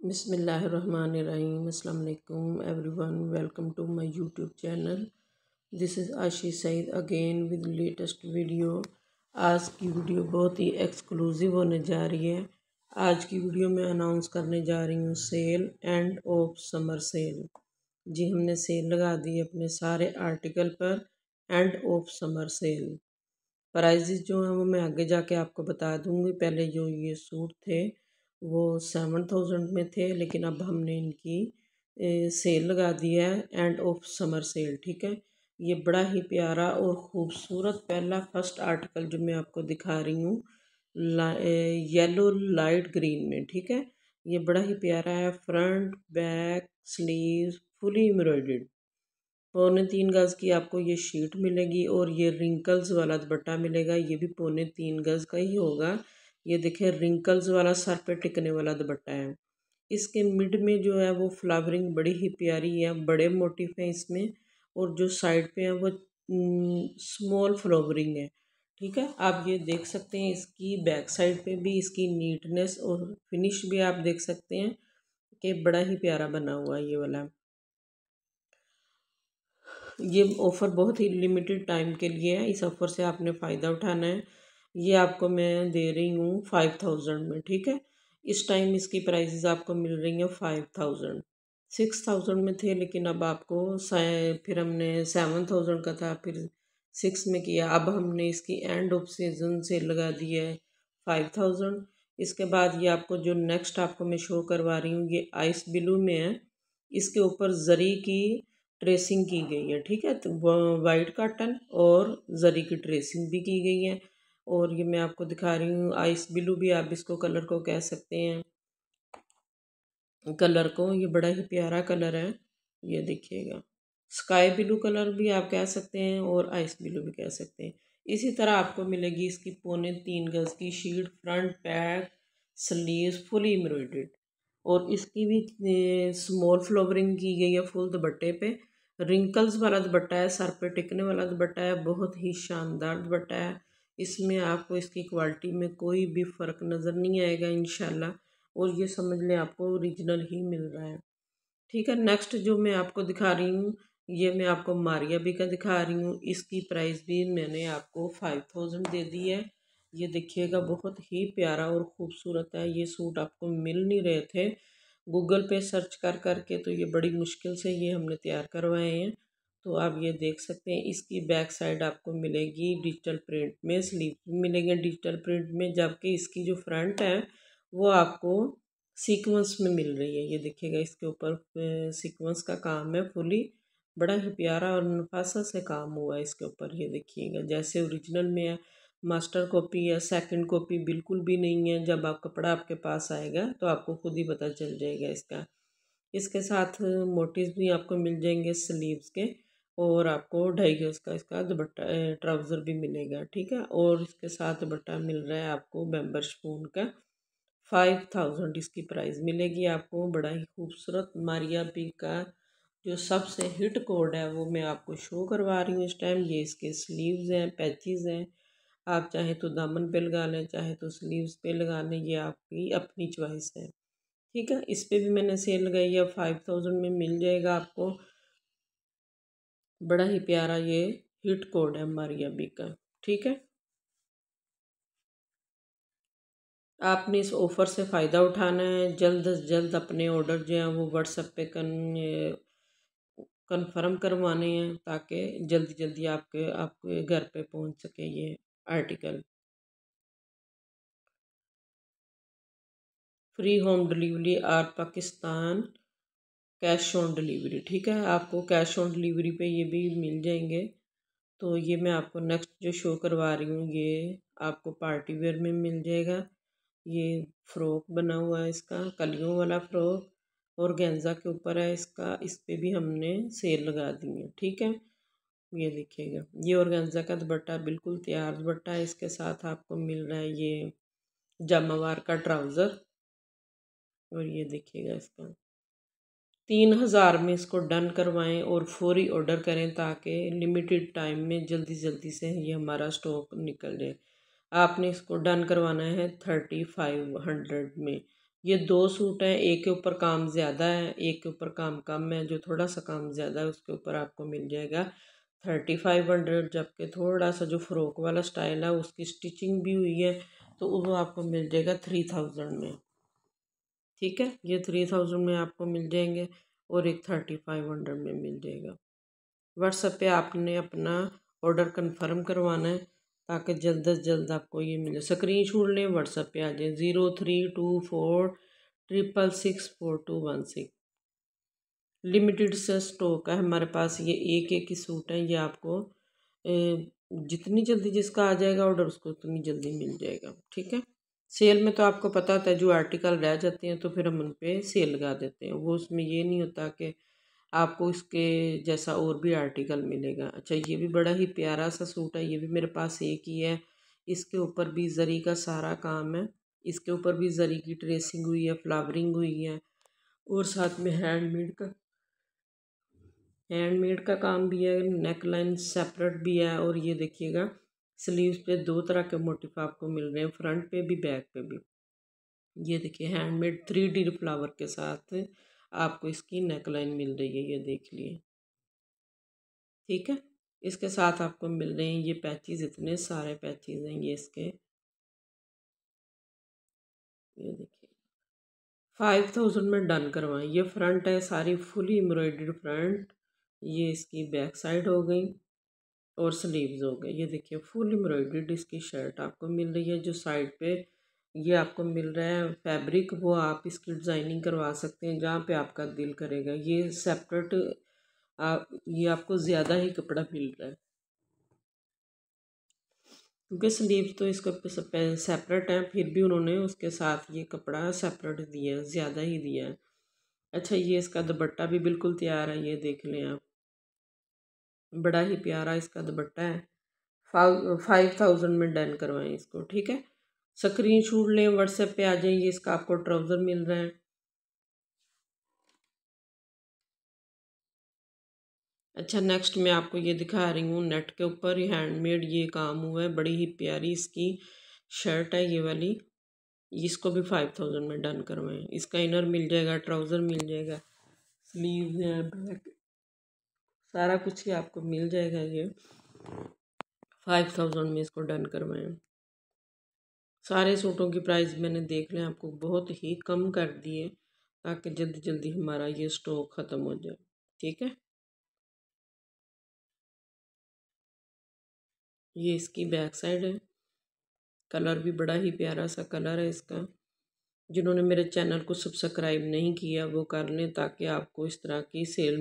बिस्मिल्लाहिर्रहमानिर्रहीम। अस्सलाम वालेकुम everyone, welcome to my YouTube channel. This is Ashi Saeed again with latest video. आज की वीडियो बहुत ही एक्सक्लूसिव होने जा रही है। आज की वीडियो में अनाउंस करने जा रही हूँ sale end of summer sale. जी, हमने सेल लगा दी अपने सारे आर्टिकल पर end of summer sale. Prices जो हैं वो मैं आगे जाके आपको बता दूंगी। पहले जो ये सूट थे वो 7000 में थे, लेकिन अब हमने इनकी सेल लगा दी है, एंड ऑफ समर सेल। ठीक है, ये बड़ा ही प्यारा और ख़ूबसूरत पहला फर्स्ट आर्टिकल जो मैं आपको दिखा रही हूँ येलो लाइट ग्रीन में। ठीक है, ये बड़ा ही प्यारा है। Front back sleeve fully embroidered, 3.25 गज की आपको ये शीट मिलेगी और ये रिंकल्स वाला दुपट्टा मिलेगा। ये भी 3.25 गज का ही होगा। ये देखिए रिंकल्स वाला सर पे टिकने वाला दुपट्टा है। इसके मिड में जो है वो फ्लावरिंग बड़ी ही प्यारी है, बड़े मोटिफ हैं इसमें, और जो साइड पे है वो स्मॉल फ्लावरिंग है। ठीक है, आप ये देख सकते हैं। इसकी बैक साइड पे भी इसकी नीटनेस और फिनिश भी आप देख सकते हैं कि बड़ा ही प्यारा बना हुआ है ये वाला। ये ऑफ़र बहुत ही लिमिटेड टाइम के लिए है, इस ऑफ़र से आपने फ़ायदा उठाना है। ये आपको मैं दे रही हूँ 5000 में। ठीक है, इस टाइम इसकी प्राइसेस आपको मिल रही हैं 5000। 6000 में थे, लेकिन अब आपको फिर हमने 7000 का था, फिर 6 में किया। अब हमने इसकी एंड ऑफ सीजन से लगा दी है 5000। इसके बाद ये आपको जो नेक्स्ट आपको मैं शो करवा रही हूँ ये आइस ब्लू में है। इसके ऊपर जरी की ट्रेसिंग की गई है। ठीक है, तो वाइट कॉटन और जरी की ट्रेसिंग भी की गई है। और ये मैं आपको दिखा रही हूँ आइस ब्लू भी आप इसको कलर को कह सकते हैं। कलर को ये बड़ा ही प्यारा कलर है, ये देखिएगा। स्काई ब्लू कलर भी आप कह सकते हैं और आइस ब्लू भी कह सकते हैं। इसी तरह आपको मिलेगी इसकी 3.25 गज की sheet, front back sleeves fully embroidered, और इसकी भी स्मॉल फ्लावरिंग की गई है फुल दुपट्टे पे। रिंकल्स वाला दुपट्टा है, सर पे टिकने वाला दुपट्टा है, बहुत ही शानदार दुपट्टा है। इसमें आपको इसकी क्वालिटी में कोई भी फ़र्क नज़र नहीं आएगा इंशाल्लाह, और ये समझ लें आपको ओरिजिनल ही मिल रहा है। ठीक है, नेक्स्ट जो मैं आपको दिखा रही हूँ ये मैं आपको मारिया बी का दिखा रही हूँ। इसकी प्राइस भी मैंने आपको 5000 दे दी है। ये देखिएगा बहुत ही प्यारा और ख़ूबसूरत है। ये सूट आपको मिल नहीं रहे थे गूगल पे सर्च कर करके, तो ये बड़ी मुश्किल से ये हमने तैयार करवाए हैं। तो आप ये देख सकते हैं। इसकी बैक साइड आपको मिलेगी डिजिटल प्रिंट में, स्लीव भी मिलेंगे डिजिटल प्रिंट में, जबकि इसकी जो फ्रंट है वो आपको सीक्वेंस में मिल रही है। ये देखिएगा इसके ऊपर सीक्वेंस का काम है फुली, बड़ा ही प्यारा और नफासा से काम हुआ है इसके ऊपर। ये देखिएगा जैसे ओरिजिनल में है। मास्टर कॉपी या सेकंड कॉपी बिल्कुल भी नहीं है। जब आप कपड़ा आपके पास आएगा तो आपको खुद ही पता चल जाएगा इसका। इसके साथ मोटिव्स भी आपको मिल जाएंगे स्लीव्स के, और आपको 2.5 गज का इसका दुपट्टा ट्राउज़र भी मिलेगा। ठीक है, और इसके साथ दुपट्टा मिल रहा है आपको बैम्बर स्पून का। 5000 इसकी प्राइस मिलेगी आपको। बड़ा ही खूबसूरत मारिया बी का जो सबसे हिट कोड है वो मैं आपको शो करवा रही हूँ इस टाइम। ये इसके स्लीव्स हैं, पैचेस हैं। आप चाहे तो दामन पे लगा लें, चाहे तो स्लीव्स पे लगा लें, ये आपकी अपनी चॉइस है। ठीक है, इस पे भी मैंने सेल लगाई है, 5000 में मिल जाएगा आपको। बड़ा ही प्यारा ये हिट कोड है मारिया बी का। ठीक है, आपने इस ऑफ़र से फ़ायदा उठाना है। जल्द से जल्द अपने ऑर्डर जो हैं वो व्हाट्सएप पे कन्फर्म करवाने हैं, ताकि जल्दी जल्दी आपके घर पे पहुंच सके ये आर्टिकल। फ्री होम डिलीवरी आर पाकिस्तान, कैश ऑन डिलीवरी। ठीक है, आपको कैश ऑन डिलीवरी पे ये भी मिल जाएंगे। तो ये मैं आपको नेक्स्ट जो शो करवा रही हूँ ये आपको पार्टी वेयर में मिल जाएगा। ये फ्रॉक बना हुआ है इसका, कलियों वाला फ्रॉक, और गेंजा के ऊपर है इसका। इस पे भी हमने सेल लगा दी है। ठीक है, ये देखिएगा ये ऑर्गेन्जा का दुपट्टा बिल्कुल तैयार दुपट्टा है। इसके साथ आपको मिल रहा है ये जामावार का ट्राउज़र, और ये देखिएगा इसका 3000 में इसको डन करवाएं और फौरी ऑर्डर करें, ताकि लिमिटेड टाइम में जल्दी जल्दी से ये हमारा स्टॉक निकल जाए। आपने इसको डन करवाना है 3500 में। ये दो सूट हैं, एक के ऊपर काम ज़्यादा है, एक के ऊपर काम कम है। जो थोड़ा सा काम ज़्यादा है उसके ऊपर आपको मिल जाएगा 3500, जबकि थोड़ा सा जो फ़्रॉक वाला स्टाइल है उसकी स्टिचिंग भी हुई है तो वो आपको मिल जाएगा 3000 में। ठीक है, ये 3000 में आपको मिल जाएंगे और एक 3500 में मिल जाएगा। व्हाट्सएप पे आपने अपना ऑर्डर कंफर्म करवाना है ताकि जल्द से जल्द आपको ये मिले। स्क्रीनशॉट लें, व्हाट्सएप पे आ जाए 03246664 216। लिमिटेड से स्टॉक है हमारे पास, ये एक ही सूट है। ये आपको जितनी जल्दी जिसका आ जाएगा ऑर्डर उसको उतनी जल्दी मिल जाएगा। ठीक है, सेल में तो आपको पता होता है जो आर्टिकल रह जाते हैं तो फिर हम उन पर सेल लगा देते हैं, वो उसमें ये नहीं होता कि आपको इसके जैसा और भी आर्टिकल मिलेगा। अच्छा, ये भी बड़ा ही प्यारा सा सूट है, ये भी मेरे पास एक ही है। इसके ऊपर भी जरी का सारा काम है, इसके ऊपर भी जरी की ट्रेसिंग हुई है, फ्लावरिंग हुई है और साथ में हैंडमेड का काम भी है। नेक लाइन सेपरेट भी है और ये देखिएगा स्लीव्स पे दो तरह के मोटिफ आपको मिल रहे हैं, फ्रंट पे भी बैक पे भी। ये देखिए हैंडमेड 3D फ्लावर के साथ आपको इसकी नेक लाइन मिल रही है, ये देख लिए। ठीक है, इसके साथ आपको मिल रहे हैं ये पैचेस, इतने सारे पैचेस हैं ये इसके। ये देखिए 5000 में डन करवाएं। ये फ्रंट है, सारी फुली एम्ब्रॉयडर्ड फ्रंट। ये इसकी बैक साइड हो गई और स्लीव्स हो गए। ये देखिए फुल एम्ब्रॉयडर्ड इसकी शर्ट आपको मिल रही है। जो साइड पे ये आपको मिल रहा है फैब्रिक, वो आप इसकी डिज़ाइनिंग करवा सकते हैं जहाँ पे आपका दिल करेगा। ये सेपरेट ये आपको ज़्यादा ही कपड़ा मिल रहा है क्योंकि स्लीव तो इसका सेपरेट है, फिर भी उन्होंने उसके साथ ये कपड़ा सेपरेट दिया है, ज़्यादा ही दिया है। अच्छा, ये इसका दुपट्टा भी बिल्कुल तैयार है, ये देख लें आप, बड़ा ही प्यारा इसका दुपट्टा है। 5000 में डन करवाएं इसको। ठीक है, स्क्रीन शॉट लें, व्हाट्सएप पे आ जाइए। इसका आपको ट्राउज़र मिल रहा है। अच्छा, नेक्स्ट मैं आपको ये दिखा रही हूँ नेट के ऊपर हैंडमेड ये काम हुआ है, बड़ी ही प्यारी इसकी शर्ट है ये वाली। इसको भी 5000 में डन करवाएं। इसका इनर मिल जाएगा, ट्राउज़र मिल जाएगा, स्लीव है, बैक, सारा कुछ ही आपको मिल जाएगा। ये 5000 में इसको डन करवाएं। सारे सूटों की प्राइस मैंने देख लें आपको बहुत ही कम कर दिए ताकि जल्दी जल्दी हमारा ये स्टॉक ख़त्म हो जाए। ठीक है, ये इसकी बैक साइड है। कलर भी बड़ा ही प्यारा सा कलर है इसका। जिन्होंने मेरे चैनल को सब्सक्राइब नहीं किया वो कर लें ताकि आपको इस तरह की सेल